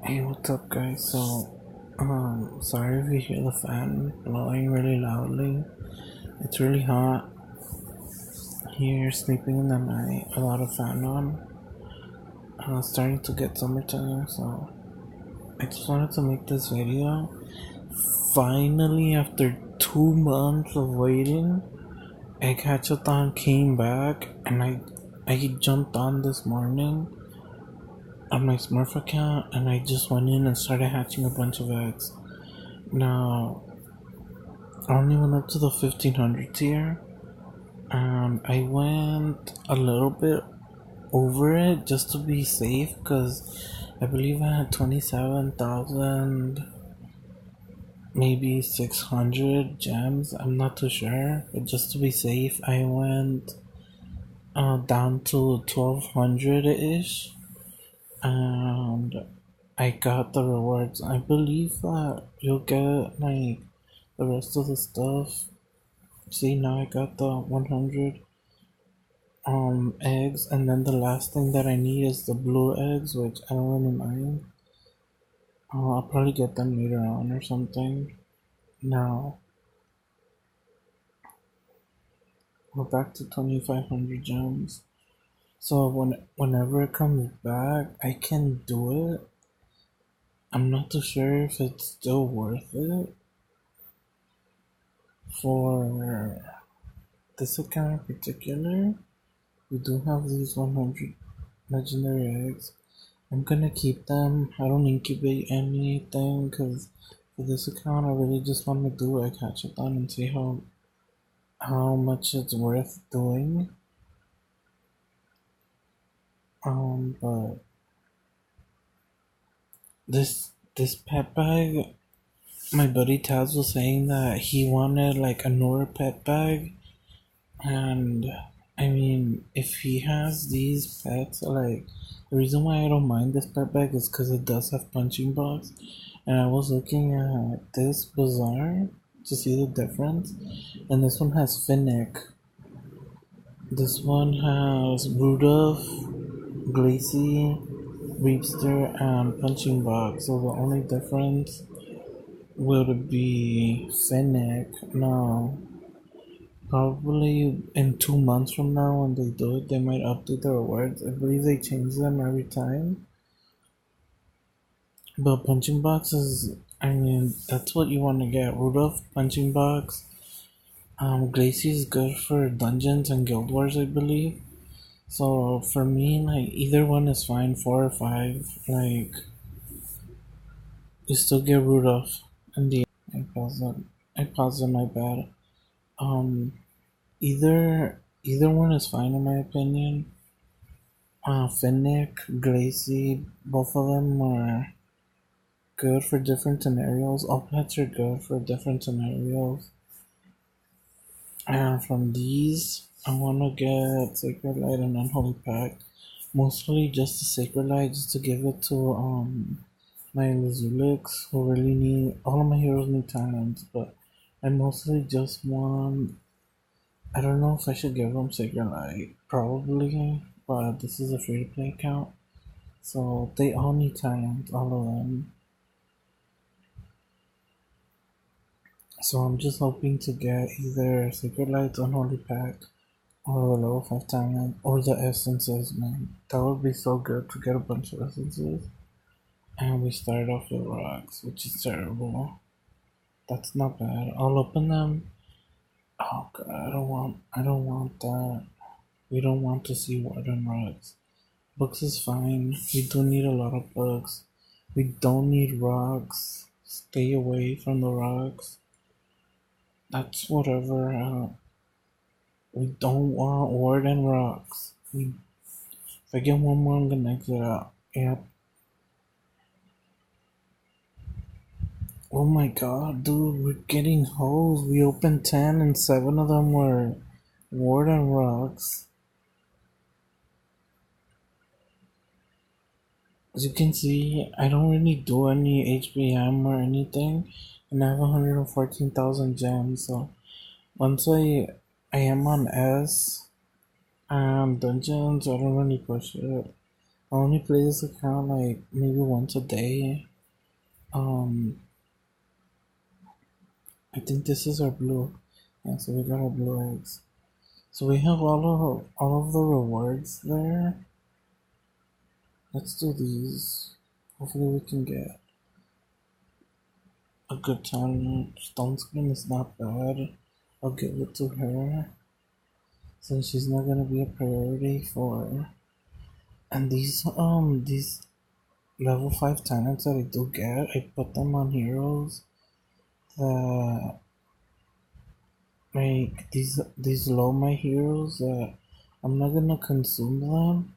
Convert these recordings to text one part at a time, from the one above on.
Hey, what's up, guys? Sorry if you hear the fan blowing really loudly. It's really hot here, sleeping in the night, a lot of fan on. Starting to get summertime, so I just wanted to make this video. Finally, after 2 months of waiting, Thon came back, and I jumped on this morning on my Smurf account, and I just went in and started hatching a bunch of eggs. Now, I only went up to the 1500 tier, and I went a little bit over it just to be safe because I believe I had 27,000, maybe 600 gems. I'm not too sure, but just to be safe, I went down to 1200 ish, and I got the rewards. I believe that you'll get like the rest of the stuff. See, now I got the 100 eggs, and then the last thing that I need is the blue eggs, which I don't really mind. I'll probably get them later on or something. Now we're back to 2500 gems. So whenever it comes back, I can do it. I'm not too sure if it's still worth it for this account in particular. We do have these 100 legendary eggs. I'm gonna keep them. I don't incubate anything because for this account, I really just want to do a catch-a-thon and see how much it's worth doing. But this pet bag, my buddy Taz was saying that he wanted like a newer pet bag, and I mean, if he has these pets, like the reason why I don't mind this pet bag is because it does have punching box, and I was looking at this bazaar to see the difference, and this one has Finnick. This one has Rudolph, Glacy, Reapster, and Punching Box. So the only difference would be Finnick. Now, probably in 2 months from now, when they do it, they might update the rewards. I believe they change them every time. But Punching Box is, I mean, that's what you want to get. Rudolph, Punching Box. Glacy is good for dungeons and guild wars, I believe. So for me, like either one is fine, 4 or 5. Like you still get Rudolph in the I paused it. I paused it. My bad. Um, either one is fine in my opinion. Finnick, Glacy, both of them are good for different scenarios. All pets are good for different scenarios. And from these, I wanna get Sacred Light and Unholy Pact. Mostly just the Sacred Light, just to give it to my Lazulix, who really need all of my heroes need talents, but I mostly just want. I don't know if I should give them Sacred Light, probably, but this is a free to play account, so they all need talent, all of them. So I'm just hoping to get either Sacred Light's Unholy Pact or the level 5 talent or the essences, man. That would be so good to get a bunch of essences. And we start off with rocks, which is terrible. That's not bad. I'll open them. Oh god, I don't want that. We don't want to see Warden rocks. Books is fine. We do need a lot of books. We don't need rocks. Stay away from the rocks. That's whatever. We don't want Warden rocks. If I get one more, I'm gonna exit out. Yep. Oh my god, dude, we're getting hoes. We opened 10 and 7 of them were Warden rocks. As you can see, I don't really do any HBM or anything, and I have 114,000 gems, so once I am on S and dungeons, I don't really push it. I only play this account like maybe once a day. Um, I think this is our blue. Yeah, so we got our blue eggs. So we have all of the rewards there. Let's do these. Hopefully we can get a good time. Stone skin is not bad. I'll give it to her since she's not gonna be a priority for. And these level 5 talents that I do get, I put them on heroes that like these low my heroes that I'm not gonna consume them,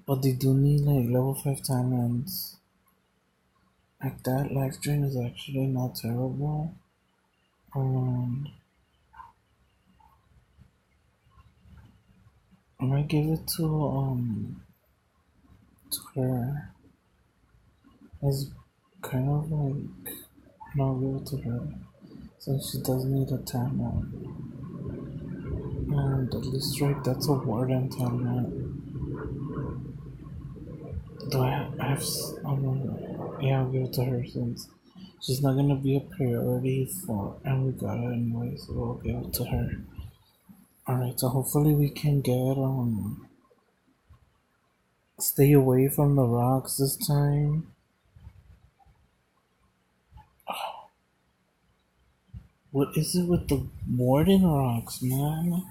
but they do need like level 5 talents. Like that life drain is actually not terrible. Um, I might give it to her. It's kind of like not give it to her since she does need a talent. And at least right, that's a Warden talent. Do I have? Yeah, I'll give it to her since she's not gonna be a priority for, and we got it anyway, so we'll give it to her. All right, so hopefully we can get stay away from the rocks this time. What is it with the Warden rocks, man?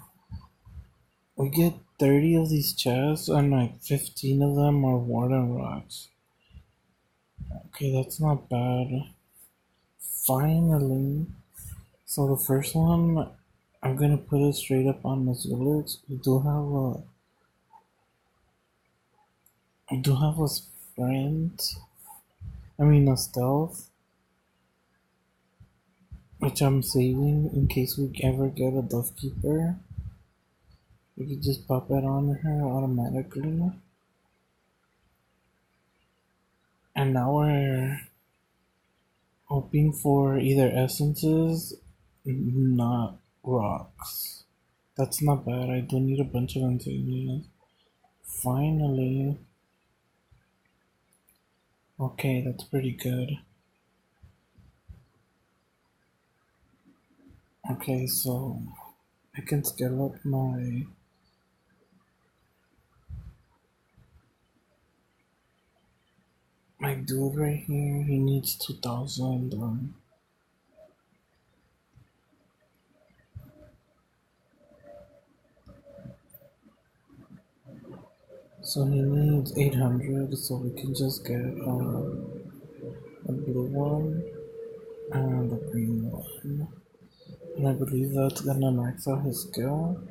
We get 30 of these chests, and like 15 of them are Warden rocks. Okay, that's not bad. Finally. So the first one, I'm gonna put it straight up on the Zulix. We do have a sprint. I mean a stealth, which I'm saving in case we ever get a Dove Keeper. We could just pop it on her automatically. And now we're hoping for either essences, not rocks. That's not bad. I do need a bunch of insignias. Finally. Okay, that's pretty good. Okay, so I can scale up my dude right here. He needs 2,000. So he needs 800. So we can just get a blue one and a green one. And I believe that's gonna max out his skill.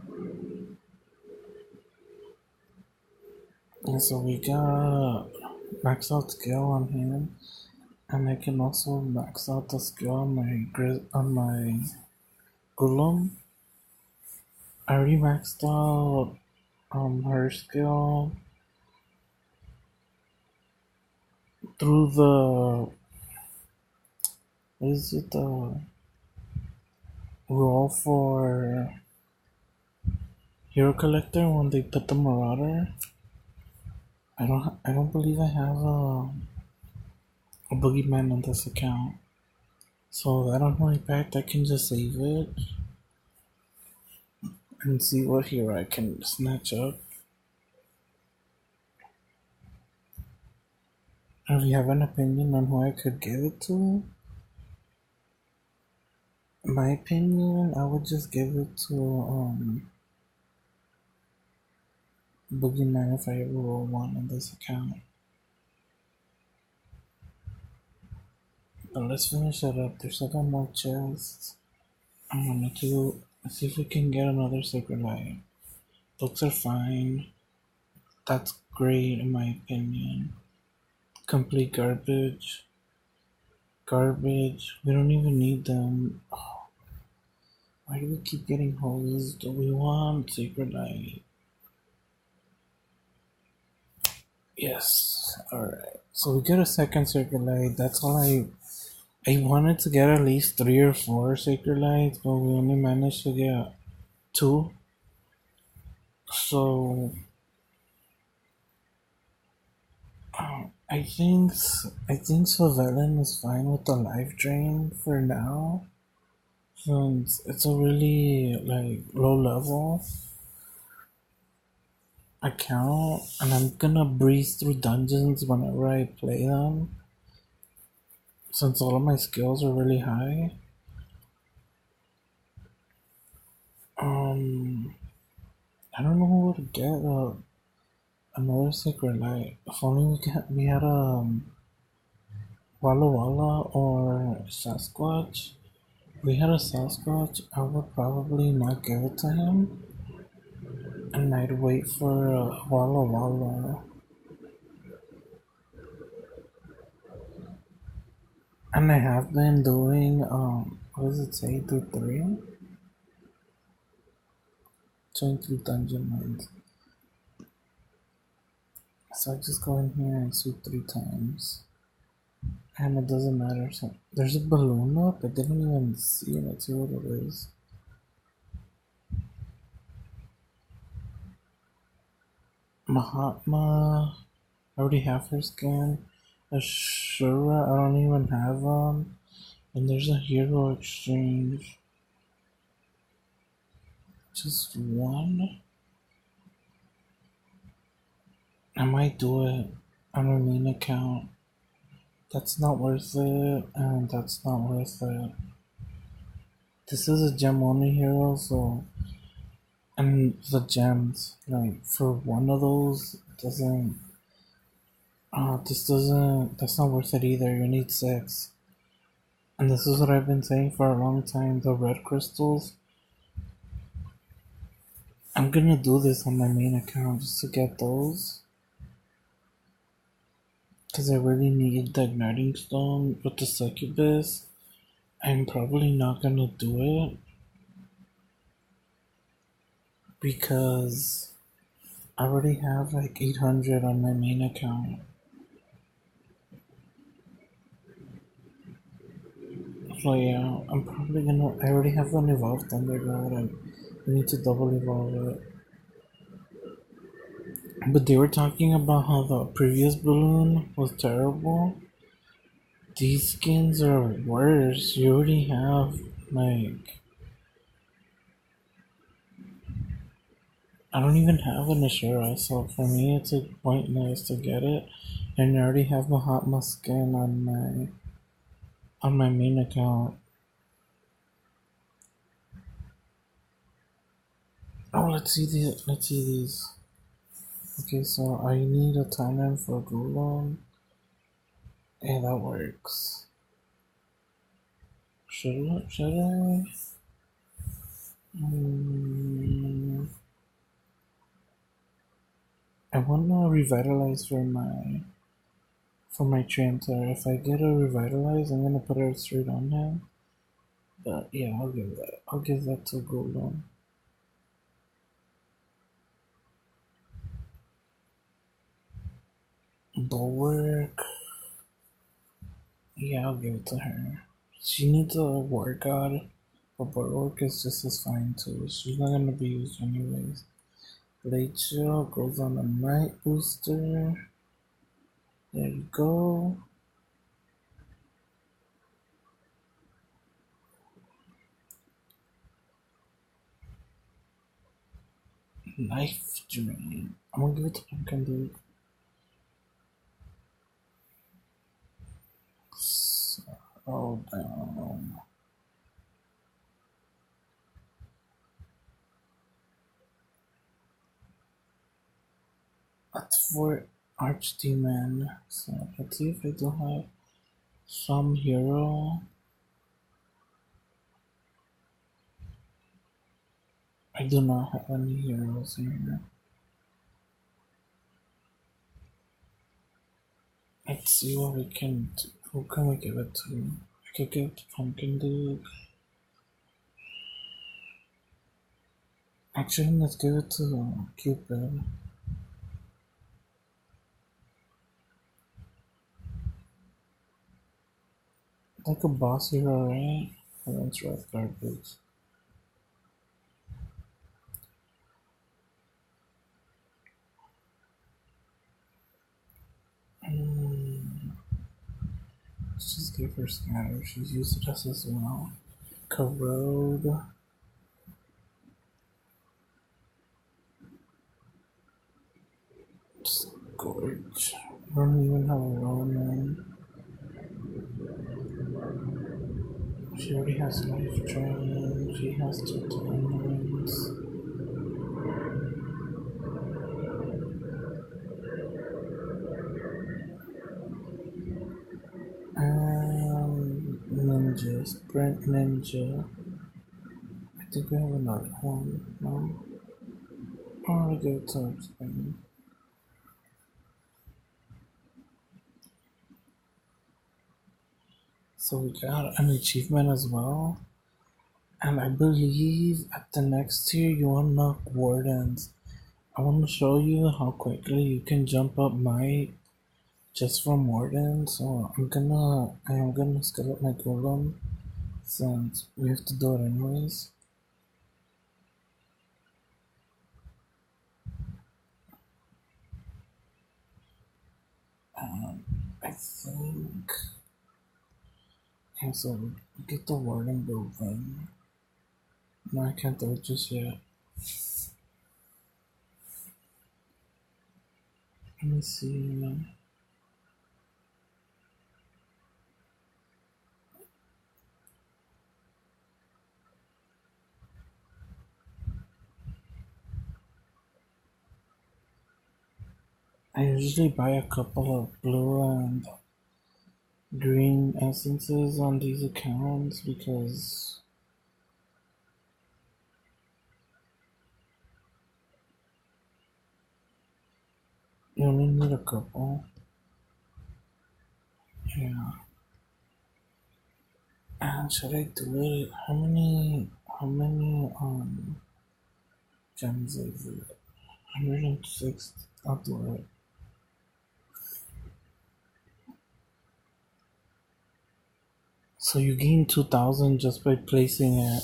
And so we got max out skill on him, and I can also max out the skill on my Golem. I already maxed out her skill through the what is it the roll for hero collector when they put the marauder. I don't believe I have a boogeyman on this account. So that on my pack I can just save it and see what hero I can snatch up. If you have an opinion on who I could give it to, in my opinion, I would just give it to Boogeyman if I ever roll one on this account. But let's finish it up. There's still got more chests. I'm gonna see if we can get another Sacred Light. Books are fine. That's great in my opinion. Complete garbage. Garbage. We don't even need them. Oh, why do we keep getting hosed? Do we want Sacred Light? Yes. Alright. So we get a second Sacred Light. That's all I wanted to get at least 3 or 4 Sacred Lights, but we only managed to get 2. So I think Sylvelan is fine with the life drain for now, since it's a really like low level account, and I'm gonna breeze through dungeons whenever I play them, since all of my skills are really high. Um, I don't know who would get another Sacred Light. If only we had Walla Walla or Sasquatch. If we had a Sasquatch, I would probably not give it to him, and I'd wait for Walla Walla. And I have been doing what does it say? Do three? 23 dungeon mines. So I just go in here and shoot 3 times. And it doesn't matter. So there's a balloon up. I didn't even see it. Let's see what it is. Mahatma. I already have her skin. Ashura. I don't even have And there's a hero exchange. Just one. I might do it on my main account. That's not worth it, and that's not worth it. This is a gem only hero, so and the gems like for one of those doesn't. This doesn't. That's not worth it either. You need 6, and this is what I've been saying for a long time. The red crystals. I'm gonna do this on my main account just to get those, cause I really need the igniting stone with the succubus. I'm probably not gonna do it because I already have like 800 on my main account. So yeah, I'm probably gonna. I already have an evolved Thunder God. I need to double evolve it. But they were talking about how the previous balloon was terrible. These skins are worse. You already have like. I don't even have an Ashura, so for me it's like pointless to get it. And I already have Mahatma skin on my main account. Oh, let's see these. Okay, so I need a timer for Gulon. Yeah, that works. Should I? Mm, I wanna revitalize for my Trantor. If I get a revitalize, I'm gonna put it straight on him. But yeah, I'll give that. I'll give that to Gulon. Bulwark. Yeah, I'll give it to her. She needs a war god, but Bulwark is just as fine too. She's not gonna be used anyways. Blade Shield goes on a Night Booster. There you go. Life Drain. I'm gonna give it to Pumpkin Dude. Scroll down. That's for Archdemon. So let's see if I do have some hero. I do not have any heroes here. Let's see what we can do. Who can we give it to? I could give it to Pumpkin Dude. Actually, let's give it to Cupid. Like a boss hero, right? That's right, garbage. Let's just give her scatter. She's used to this as well. Corrode. Scourge. I don't even have a Roman. She already has life drain. She has two diamonds. Ninja. Sprint Ninja. I think we have another one. No? Oh, we go to Spain. So we got an achievement as well. And I believe at the next tier you unlock Wardens. I want to show you how quickly you can jump up my just from Warden. So I am gonna skill up my golem since we have to do it anyways. I think so get the Warden building. No, I can't do it just yet. Let me see. I usually buy a couple of blue and green essences on these accounts because you only need a couple. Yeah. And should I do it? How many gems is it? 106. I'll do it. So you gain 2,000 just by placing it.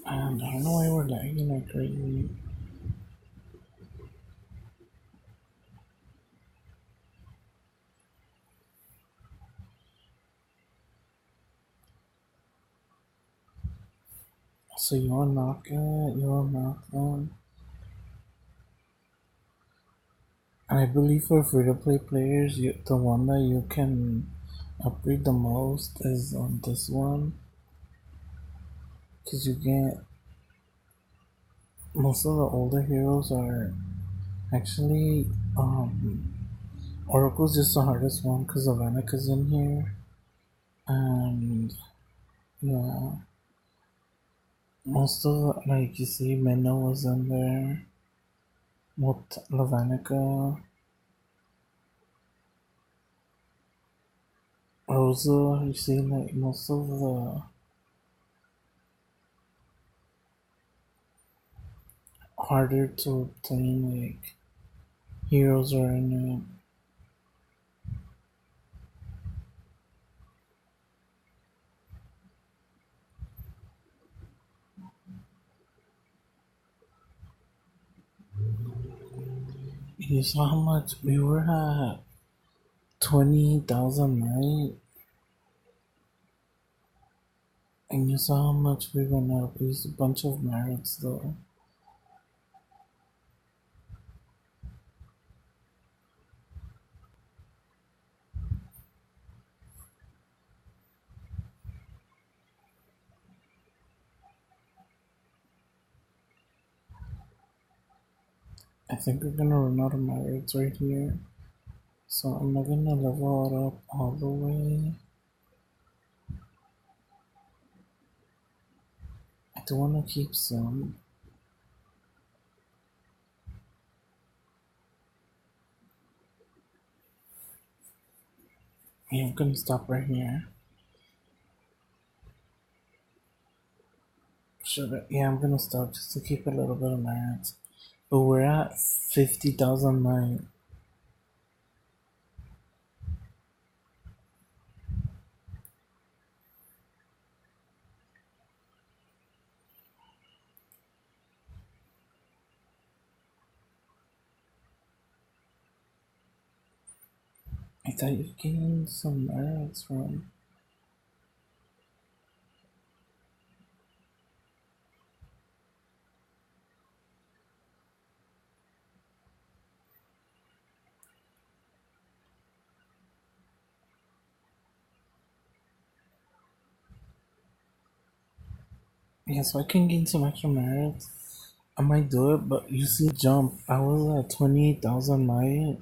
And I don't know why we're lagging like crazy. So you unlock it, you unlock them. And I believe for free to play players, the one that you can upgrade the most is on this one. Because you get most of the older heroes are actually Oracle's just the hardest one because Avanica's in here. And yeah, most of the, like you see, Minna was in there. Lavanica, Rosa, you see, like most of the harder to obtain like heroes are in it. You saw how much we were at 20,000, right? And you saw how much we went up. It was a bunch of merits though. I think we're gonna run out of merits right here. So I'm not gonna level it up all the way. I do wanna keep some. Yeah, I'm gonna stop right here. Yeah, I'm gonna stop just to keep a little bit of merits. But we're at 50,000 mine. I thought you gained some merits from. Yeah, so I can gain some extra merits. I might do it, but you see, jump. I was at 28,000 might.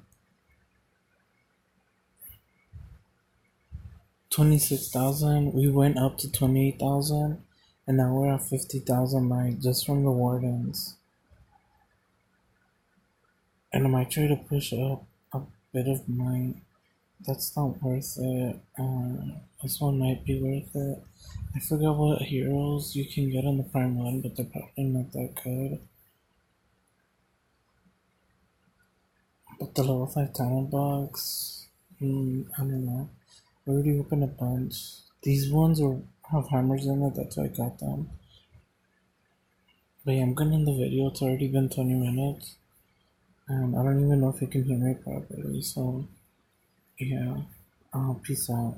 26,000. We went up to 28,000, and now we're at 50,000 might just from the wardens. And I might try to push up a bit of mine. That's not worth it. This one might be worth it. I forgot what heroes you can get on the Prime 1, but they're probably not that good. But the level 5 talent box, I don't know. I already opened a bunch. These ones have hammers in it, that's why I got them. But yeah, I'm gonna end the video. It's already been 20 minutes. And I don't even know if you can hear me properly. So, yeah. Peace out.